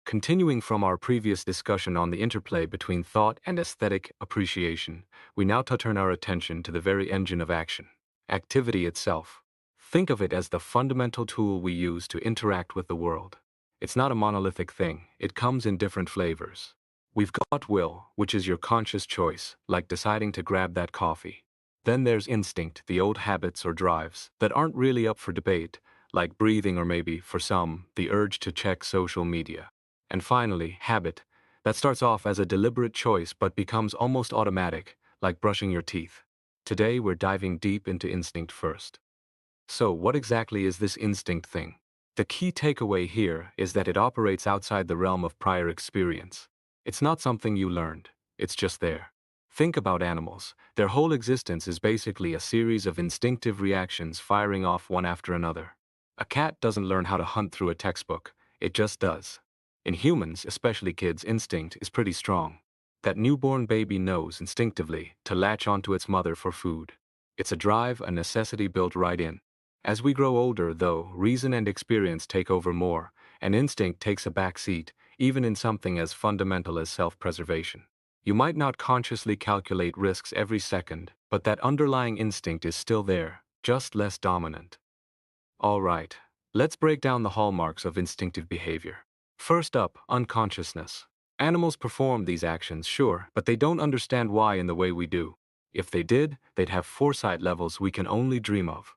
Continuing from our previous discussion on the interplay between thought and aesthetic appreciation, we now turn our attention to the very engine of action, activity itself. Think of it as the fundamental tool we use to interact with the world. It's not a monolithic thing, it comes in different flavors. We've got will, which is your conscious choice, like deciding to grab that coffee. Then there's instinct, the old habits or drives that aren't really up for debate, like breathing or maybe, for some, the urge to check social media. And finally, habit, that starts off as a deliberate choice but becomes almost automatic, like brushing your teeth. Today we're diving deep into instinct first. So, what exactly is this instinct thing? The key takeaway here is that it operates outside the realm of prior experience. It's not something you learned, it's just there. Think about animals. Their whole existence is basically a series of instinctive reactions firing off one after another. A cat doesn't learn how to hunt through a textbook, it just does. In humans, especially kids, instinct is pretty strong. That newborn baby knows instinctively to latch onto its mother for food. It's a drive, a necessity built right in. As we grow older, though, reason and experience take over more, and instinct takes a back seat, even in something as fundamental as self-preservation. You might not consciously calculate risks every second, but that underlying instinct is still there, just less dominant. All right, let's break down the hallmarks of instinctive behavior. First up, unconsciousness. Animals perform these actions, sure, but they don't understand why in the way we do. If they did, they'd have foresight levels we can only dream of.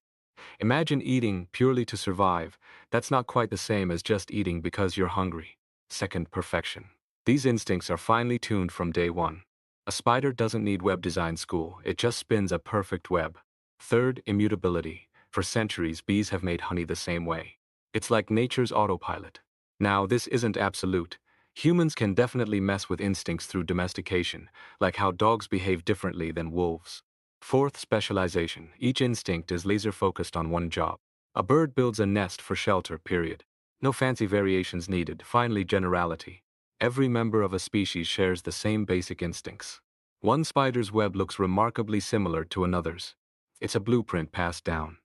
Imagine eating purely to survive. That's not quite the same as just eating because you're hungry. Second, perfection. These instincts are finely tuned from day one. A spider doesn't need web design school, it just spins a perfect web. Third, immutability. For centuries, bees have made honey the same way. It's like nature's autopilot. Now, this isn't absolute. Humans can definitely mess with instincts through domestication, like how dogs behave differently than wolves. Fourth, specialization. Each instinct is laser-focused on one job. A bird builds a nest for shelter, period. No fancy variations needed. Finally, generality. Every member of a species shares the same basic instincts. One spider's web looks remarkably similar to another's. It's a blueprint passed down.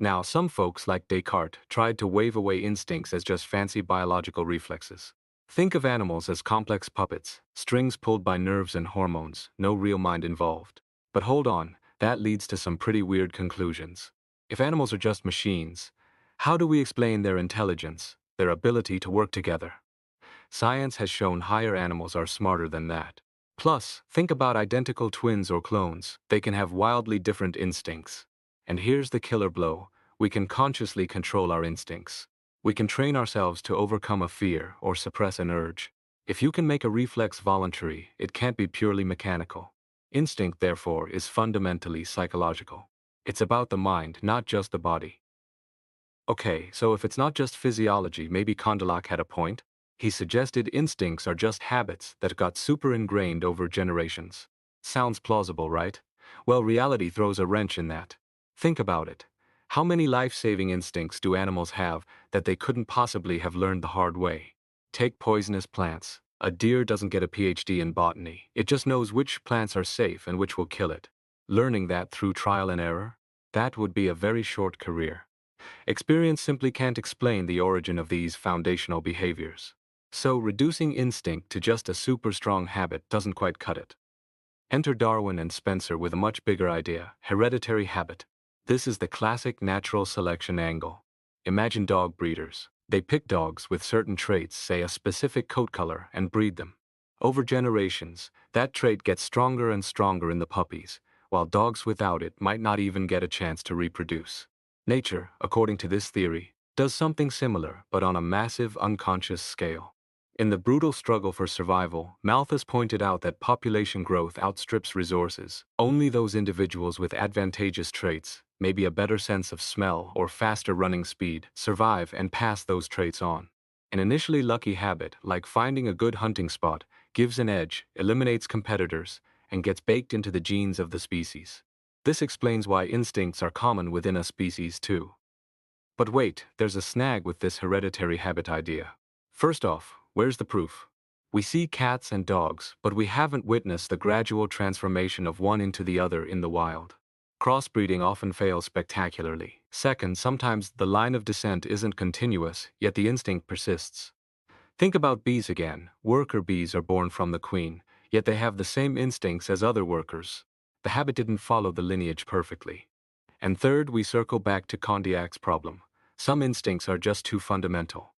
Now, some folks, like Descartes, tried to wave away instincts as just fancy biological reflexes. Think of animals as complex puppets, strings pulled by nerves and hormones, no real mind involved. But hold on, that leads to some pretty weird conclusions. If animals are just machines, how do we explain their intelligence, their ability to work together? Science has shown higher animals are smarter than that. Plus, think about identical twins or clones, they can have wildly different instincts. And here's the killer blow, we can consciously control our instincts. We can train ourselves to overcome a fear or suppress an urge. If you can make a reflex voluntary, it can't be purely mechanical. Instinct, therefore, is fundamentally psychological. It's about the mind, not just the body. Okay, so if it's not just physiology, maybe Condillac had a point. He suggested instincts are just habits that got super ingrained over generations. Sounds plausible, right? Well, reality throws a wrench in that. Think about it. How many life-saving instincts do animals have that they couldn't possibly have learned the hard way? Take poisonous plants. A deer doesn't get a PhD in botany. It just knows which plants are safe and which will kill it. Learning that through trial and error? That would be a very short career. Experience simply can't explain the origin of these foundational behaviors. So reducing instinct to just a super strong habit doesn't quite cut it. Enter Darwin and Spencer with a much bigger idea, hereditary habit. This is the classic natural selection angle. Imagine dog breeders. They pick dogs with certain traits, say a specific coat color, and breed them. Over generations, that trait gets stronger and stronger in the puppies, while dogs without it might not even get a chance to reproduce. Nature, according to this theory, does something similar, but on a massive unconscious scale. In the brutal struggle for survival, Malthus pointed out that population growth outstrips resources. Only those individuals with advantageous traits, maybe a better sense of smell or faster running speed, survive and pass those traits on. An initially lucky habit, like finding a good hunting spot, gives an edge, eliminates competitors, and gets baked into the genes of the species. This explains why instincts are common within a species too. But wait, there's a snag with this hereditary habit idea. First off, where's the proof? We see cats and dogs, but we haven't witnessed the gradual transformation of one into the other in the wild. Crossbreeding often fails spectacularly. Second, sometimes the line of descent isn't continuous, yet the instinct persists. Think about bees again. Worker bees are born from the queen, yet they have the same instincts as other workers. The habit didn't follow the lineage perfectly. And third, we circle back to Condiac's problem. Some instincts are just too fundamental.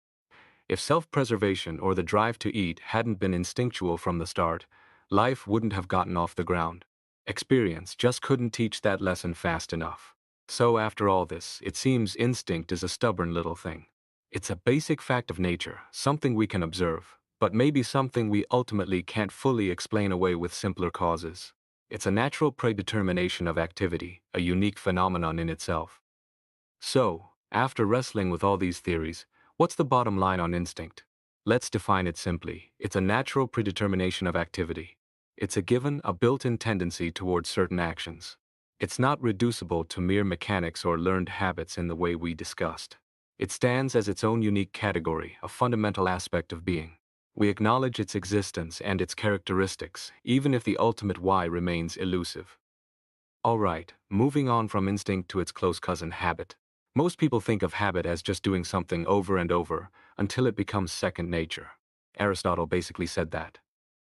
If self-preservation or the drive to eat hadn't been instinctual from the start, life wouldn't have gotten off the ground. Experience just couldn't teach that lesson fast enough. So after all this, it seems instinct is a stubborn little thing. It's a basic fact of nature, something we can observe, but maybe something we ultimately can't fully explain away with simpler causes. It's a natural predetermination of activity, a unique phenomenon in itself. So, after wrestling with all these theories, what's the bottom line on instinct? Let's define it simply. It's a natural predetermination of activity. It's a given, a built-in tendency towards certain actions. It's not reducible to mere mechanics or learned habits in the way we discussed. It stands as its own unique category, a fundamental aspect of being. We acknowledge its existence and its characteristics, even if the ultimate why remains elusive. Alright, moving on from instinct to its close cousin habit. Most people think of habit as just doing something over and over, until it becomes second nature. Aristotle basically said that.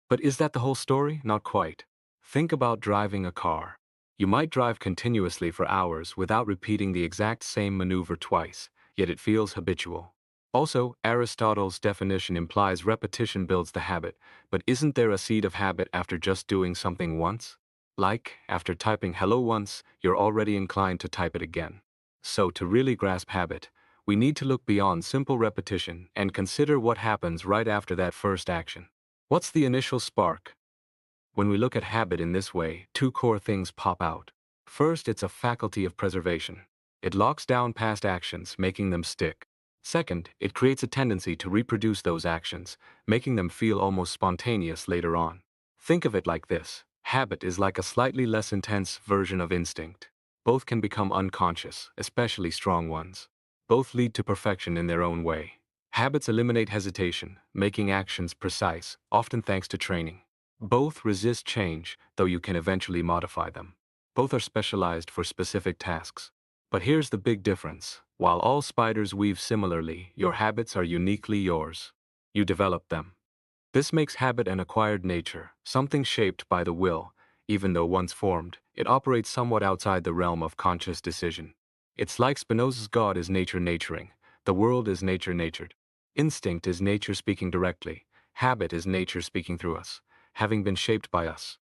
But is that the whole story? Not quite. Think about driving a car. You might drive continuously for hours without repeating the exact same maneuver twice, yet it feels habitual. Also, Aristotle's definition implies repetition builds the habit, but isn't there a seed of habit after just doing something once? Like, after typing hello once, you're already inclined to type it again. So to really grasp habit, we need to look beyond simple repetition and consider what happens right after that first action. What's the initial spark? When we look at habit in this way, two core things pop out. First, it's a faculty of preservation. It locks down past actions, making them stick. Second, it creates a tendency to reproduce those actions, making them feel almost spontaneous later on. Think of it like this. Habit is like a slightly less intense version of instinct. Both can become unconscious, especially strong ones. Both lead to perfection in their own way. Habits eliminate hesitation, making actions precise, often thanks to training. Both resist change, though you can eventually modify them. Both are specialized for specific tasks. But here's the big difference. While all spiders weave similarly, your habits are uniquely yours. You develop them. This makes habit an acquired nature, something shaped by the will. Even though once formed, it operates somewhat outside the realm of conscious decision. It's like Spinoza's God is nature naturing. The world is nature natured. Instinct is nature speaking directly. Habit is nature speaking through us, having been shaped by us.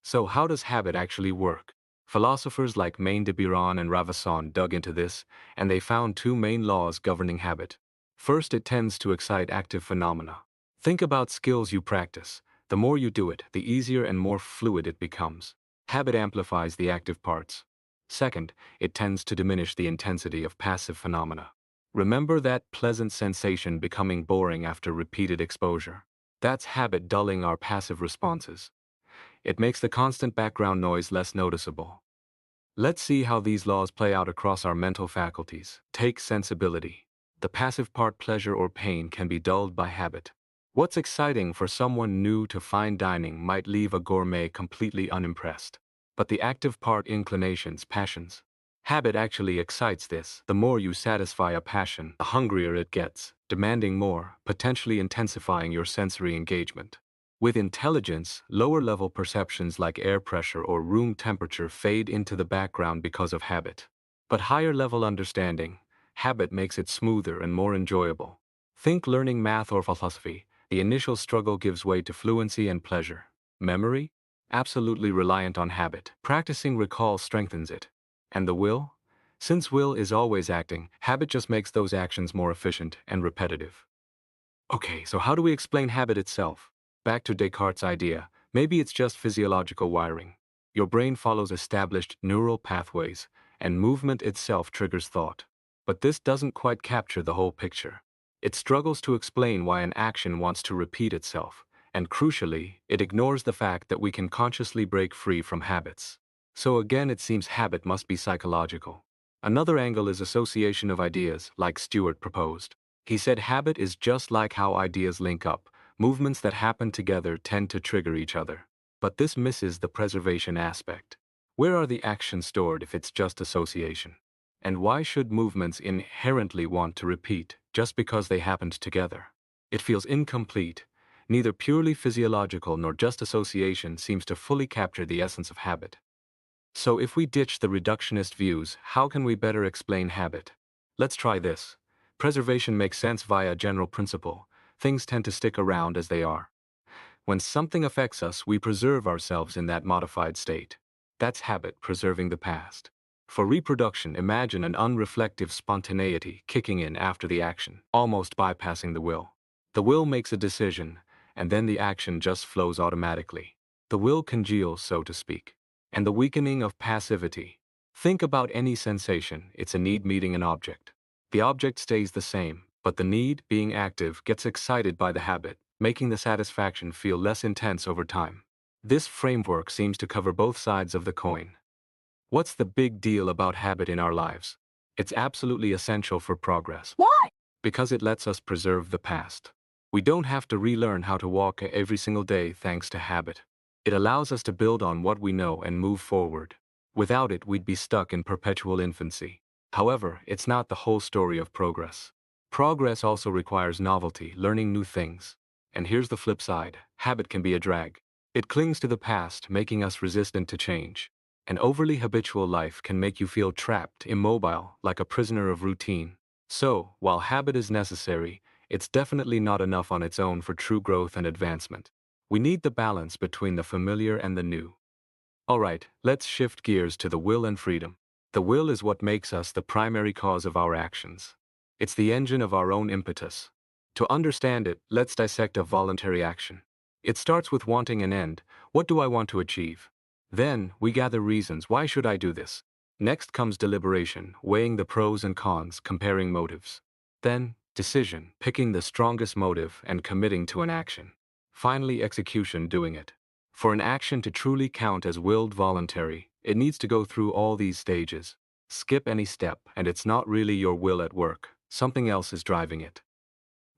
So how does habit actually work? Philosophers like Maine de Biran and Ravasson dug into this, and they found two main laws governing habit. First, it tends to excite active phenomena. Think about skills you practice. The more you do it, the easier and more fluid it becomes. Habit amplifies the active parts. Second, it tends to diminish the intensity of passive phenomena. Remember that pleasant sensation becoming boring after repeated exposure? That's habit dulling our passive responses. It makes the constant background noise less noticeable. Let's see how these laws play out across our mental faculties. Take sensibility. The passive part, pleasure or pain, can be dulled by habit. What's exciting for someone new to fine dining might leave a gourmet completely unimpressed. But the active part, inclinations, passions. Habit actually excites this. The more you satisfy a passion, the hungrier it gets, demanding more, potentially intensifying your sensory engagement. With intelligence, lower-level perceptions like air pressure or room temperature fade into the background because of habit. But higher-level understanding, habit makes it smoother and more enjoyable. Think learning math or philosophy. The initial struggle gives way to fluency and pleasure. Memory? Absolutely reliant on habit. Practicing recall strengthens it. And the will? Since will is always acting, habit just makes those actions more efficient and repetitive. Okay, so how do we explain habit itself? Back to Descartes' idea, maybe it's just physiological wiring. Your brain follows established neural pathways, and movement itself triggers thought. But this doesn't quite capture the whole picture. It struggles to explain why an action wants to repeat itself, and crucially, it ignores the fact that we can consciously break free from habits. So again, it seems habit must be psychological. Another angle is association of ideas, like Stewart proposed. He said habit is just like how ideas link up. Movements that happen together tend to trigger each other. But this misses the preservation aspect. Where are the actions stored if it's just association? And why should movements inherently want to repeat just because they happened together? It feels incomplete. Neither purely physiological nor just association seems to fully capture the essence of habit. So if we ditch the reductionist views, how can we better explain habit? Let's try this. Preservation makes sense via a general principle. Things tend to stick around as they are. When something affects us, we preserve ourselves in that modified state. That's habit preserving the past. For reproduction, imagine an unreflective spontaneity kicking in after the action, almost bypassing the will. The will makes a decision, and then the action just flows automatically. The will congeals, so to speak. And the weakening of passivity. Think about any sensation, it's a need meeting an object. The object stays the same, but the need, being active, gets excited by the habit, making the satisfaction feel less intense over time. This framework seems to cover both sides of the coin. What's the big deal about habit in our lives? It's absolutely essential for progress. Why? Because it lets us preserve the past. We don't have to relearn how to walk every single day thanks to habit. It allows us to build on what we know and move forward. Without it, we'd be stuck in perpetual infancy. However, it's not the whole story of progress. Progress also requires novelty, learning new things. And here's the flip side: habit can be a drag. It clings to the past, making us resistant to change. An overly habitual life can make you feel trapped, immobile, like a prisoner of routine. So, while habit is necessary, it's definitely not enough on its own for true growth and advancement. We need the balance between the familiar and the new. Alright, let's shift gears to the will and freedom. The will is what makes us the primary cause of our actions. It's the engine of our own impetus. To understand it, let's dissect a voluntary action. It starts with wanting an end. What do I want to achieve? Then, we gather reasons. Why should I do this? Next comes deliberation, weighing the pros and cons, comparing motives. Then, decision, picking the strongest motive and committing to an action. Finally, execution, doing it. For an action to truly count as willed voluntary, it needs to go through all these stages. Skip any step, and it's not really your will at work. Something else is driving it.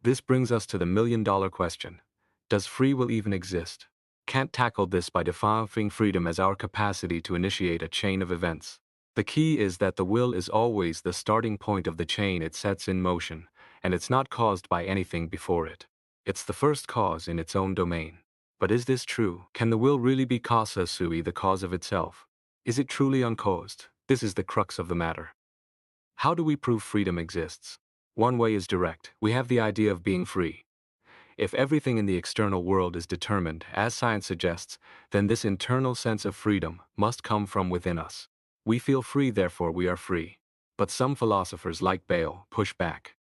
This brings us to the million-dollar question. Does free will even exist? Can't tackle this by defining freedom as our capacity to initiate a chain of events. The key is that the will is always the starting point of the chain it sets in motion, and it's not caused by anything before it. It's the first cause in its own domain. But is this true? Can the will really be causa sui, the cause of itself? Is it truly uncaused? This is the crux of the matter. How do we prove freedom exists? One way is direct. We have the idea of being free. If everything in the external world is determined, as science suggests, then this internal sense of freedom must come from within us. We feel free, therefore we are free. But some philosophers, like Bale, push back.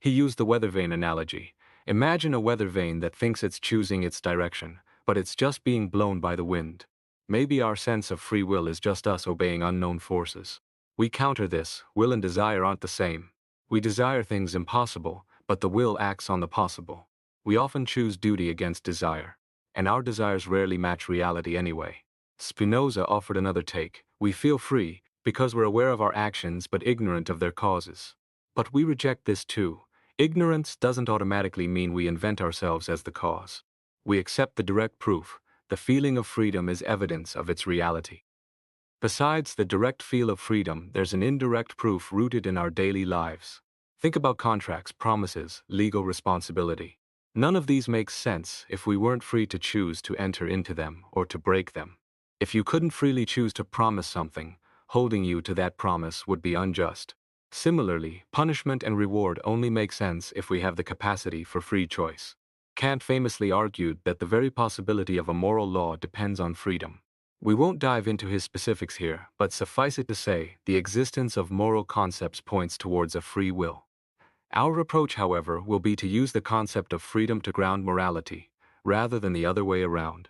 He used the weather vane analogy. Imagine a weather vane that thinks it's choosing its direction, but it's just being blown by the wind. Maybe our sense of free will is just us obeying unknown forces. We counter this. Will and desire aren't the same. We desire things impossible, but the will acts on the possible. We often choose duty against desire, and our desires rarely match reality anyway. Spinoza offered another take. We feel free because we're aware of our actions but ignorant of their causes. But we reject this too. Ignorance doesn't automatically mean we invent ourselves as the cause. We accept the direct proof. The feeling of freedom is evidence of its reality. Besides the direct feel of freedom, there's an indirect proof rooted in our daily lives. Think about contracts, promises, legal responsibility. None of these makes sense if we weren't free to choose to enter into them or to break them. If you couldn't freely choose to promise something, holding you to that promise would be unjust. Similarly, punishment and reward only make sense if we have the capacity for free choice. Kant famously argued that the very possibility of a moral law depends on freedom. We won't dive into his specifics here, but suffice it to say, the existence of moral concepts points towards a free will. Our approach, however, will be to use the concept of freedom to ground morality, rather than the other way around.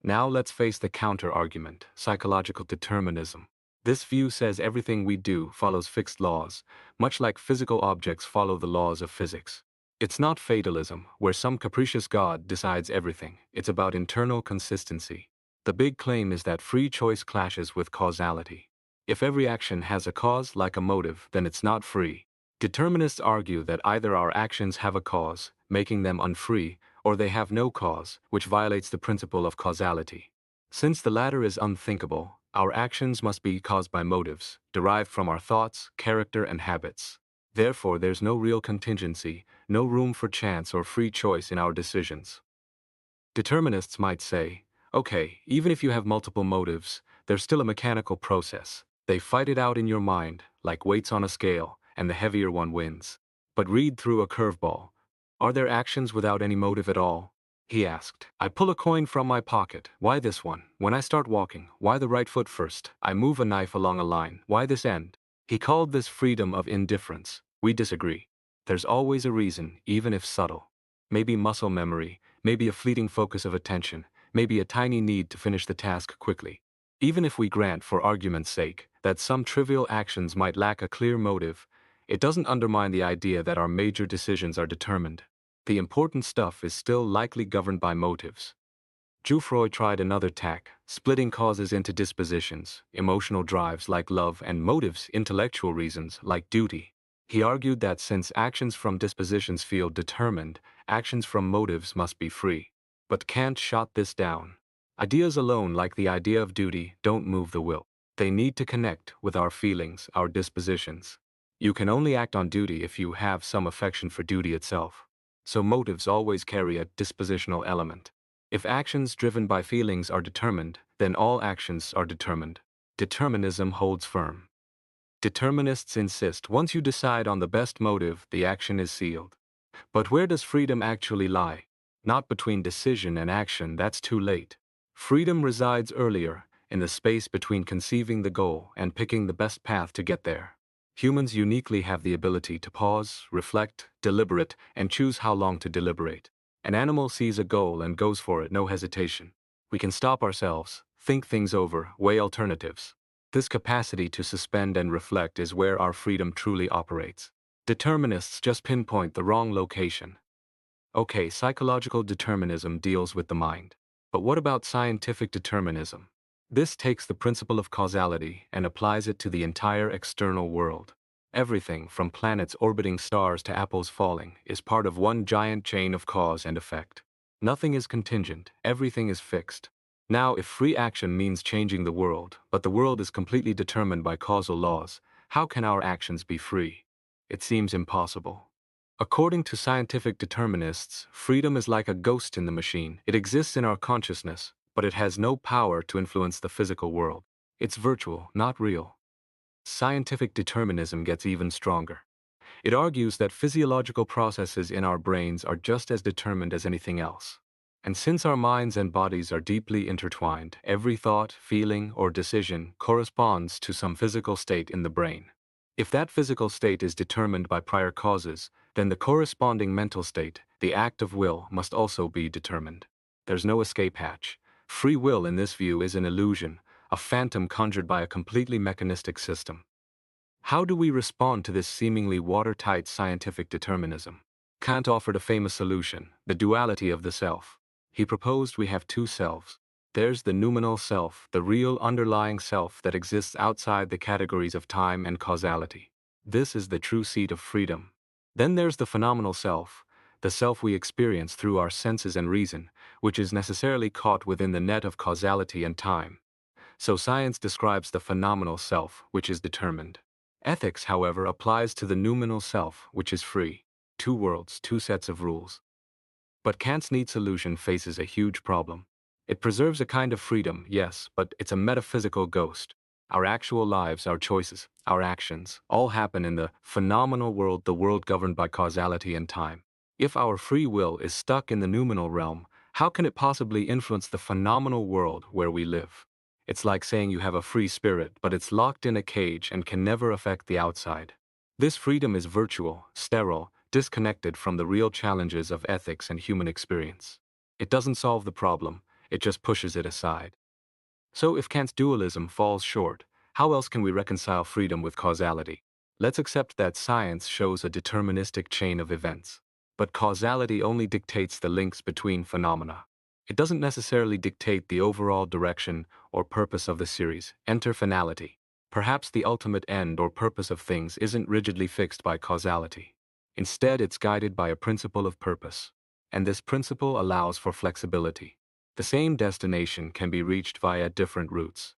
Now let's face the counter-argument: psychological determinism. This view says everything we do follows fixed laws, much like physical objects follow the laws of physics. It's not fatalism, where some capricious god decides everything. It's about internal consistency. The big claim is that free choice clashes with causality. If every action has a cause, like a motive, then it's not free. Determinists argue that either our actions have a cause, making them unfree, or they have no cause, which violates the principle of causality. Since the latter is unthinkable, our actions must be caused by motives, derived from our thoughts, character, and habits. Therefore, there's no real contingency, no room for chance or free choice in our decisions. Determinists might say, okay, even if you have multiple motives, there's still a mechanical process. They fight it out in your mind, like weights on a scale, and the heavier one wins. But read through a curveball. Are there actions without any motive at all? He asked. I pull a coin from my pocket. Why this one? When I start walking, why the right foot first? I move a knife along a line. Why this end? He called this freedom of indifference. We disagree. There's always a reason, even if subtle. Maybe muscle memory, maybe a fleeting focus of attention, maybe a tiny need to finish the task quickly. Even if we grant, for argument's sake, that some trivial actions might lack a clear motive, it doesn't undermine the idea that our major decisions are determined. The important stuff is still likely governed by motives. Jouffroy tried another tack, splitting causes into dispositions, emotional drives like love, and motives, intellectual reasons like duty. He argued that since actions from dispositions feel determined, actions from motives must be free. But Kant shot this down. Ideas alone, like the idea of duty, don't move the will. They need to connect with our feelings, our dispositions. You can only act on duty if you have some affection for duty itself. So motives always carry a dispositional element. If actions driven by feelings are determined, then all actions are determined. Determinism holds firm. Determinists insist once you decide on the best motive, the action is sealed. But where does freedom actually lie? Not between decision and action, that's too late. Freedom resides earlier, in the space between conceiving the goal and picking the best path to get there. Humans uniquely have the ability to pause, reflect, deliberate, and choose how long to deliberate. An animal sees a goal and goes for it, no hesitation. We can stop ourselves, think things over, weigh alternatives. This capacity to suspend and reflect is where our freedom truly operates. Determinists just pinpoint the wrong location. Okay, psychological determinism deals with the mind. But what about scientific determinism? This takes the principle of causality and applies it to the entire external world. Everything, from planets orbiting stars to apples falling, is part of one giant chain of cause and effect. Nothing is contingent, everything is fixed. Now, if free action means changing the world, but the world is completely determined by causal laws, how can our actions be free? It seems impossible. According to scientific determinists, freedom is like a ghost in the machine. It exists in our consciousness, but it has no power to influence the physical world. It's virtual, not real. Scientific determinism gets even stronger. It argues that physiological processes in our brains are just as determined as anything else. And since our minds and bodies are deeply intertwined, every thought, feeling, or decision corresponds to some physical state in the brain. If that physical state is determined by prior causes, then the corresponding mental state, the act of will, must also be determined. There's no escape hatch. Free will in this view is an illusion, a phantom conjured by a completely mechanistic system. How do we respond to this seemingly watertight scientific determinism? Kant offered a famous solution, the duality of the self. He proposed we have two selves. There's the noumenal self, the real underlying self that exists outside the categories of time and causality. This is the true seat of freedom. Then there's the phenomenal self, the self we experience through our senses and reason, which is necessarily caught within the net of causality and time. So science describes the phenomenal self, which is determined. Ethics, however, applies to the noumenal self, which is free. Two worlds, two sets of rules. But Kant's neat solution faces a huge problem. It preserves a kind of freedom, yes, but it's a metaphysical ghost. Our actual lives, our choices, our actions, all happen in the phenomenal world, the world governed by causality and time. If our free will is stuck in the noumenal realm, how can it possibly influence the phenomenal world where we live? It's like saying you have a free spirit, but it's locked in a cage and can never affect the outside. This freedom is virtual, sterile, disconnected from the real challenges of ethics and human experience. It doesn't solve the problem, it just pushes it aside. So if Kant's dualism falls short, how else can we reconcile freedom with causality? Let's accept that science shows a deterministic chain of events. But causality only dictates the links between phenomena. It doesn't necessarily dictate the overall direction or purpose of the series. Enter finality. Perhaps the ultimate end or purpose of things isn't rigidly fixed by causality. Instead, it's guided by a principle of purpose. And this principle allows for flexibility. The same destination can be reached via different routes.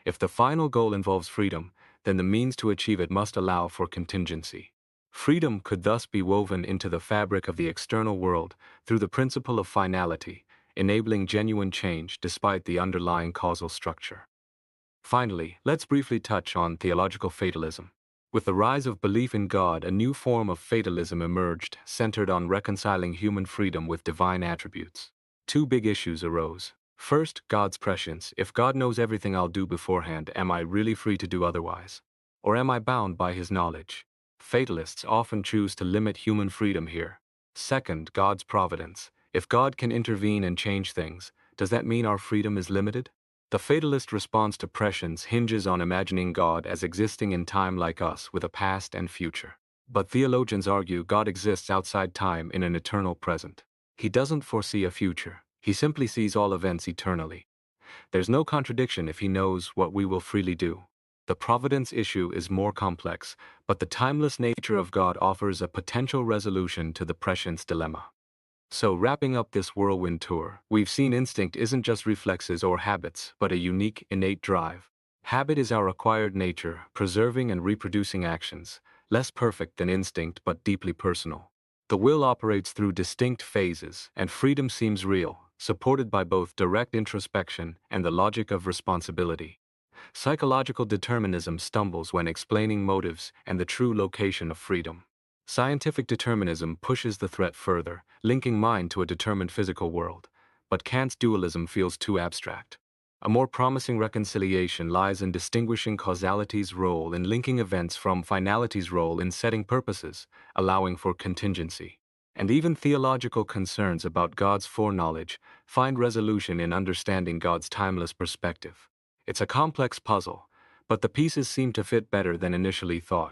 If the final goal involves freedom, then the means to achieve it must allow for contingency. Freedom could thus be woven into the fabric of the external world through the principle of finality, enabling genuine change despite the underlying causal structure. Finally, let's briefly touch on theological fatalism. With the rise of belief in God, a new form of fatalism emerged, centered on reconciling human freedom with divine attributes. Two big issues arose. First, God's prescience. If God knows everything I'll do beforehand, am I really free to do otherwise? Or am I bound by his knowledge? Fatalists often choose to limit human freedom here. Second, God's providence. If God can intervene and change things, does that mean our freedom is limited? The fatalist response to prescience hinges on imagining God as existing in time like us with a past and future. But theologians argue God exists outside time in an eternal present. He doesn't foresee a future, he simply sees all events eternally. There's no contradiction if he knows what we will freely do. The providence issue is more complex, but the timeless nature of God offers a potential resolution to the prescience dilemma. So, wrapping up this whirlwind tour, we've seen instinct isn't just reflexes or habits, but a unique, innate drive. Habit is our acquired nature, preserving and reproducing actions, less perfect than instinct but deeply personal. The will operates through distinct phases, and freedom seems real, supported by both direct introspection and the logic of responsibility. Psychological determinism stumbles when explaining motives and the true location of freedom. Scientific determinism pushes the threat further, linking mind to a determined physical world. But Kant's dualism feels too abstract. A more promising reconciliation lies in distinguishing causality's role in linking events from finality's role in setting purposes, allowing for contingency. And even theological concerns about God's foreknowledge find resolution in understanding God's timeless perspective. It's a complex puzzle, but the pieces seem to fit better than initially thought.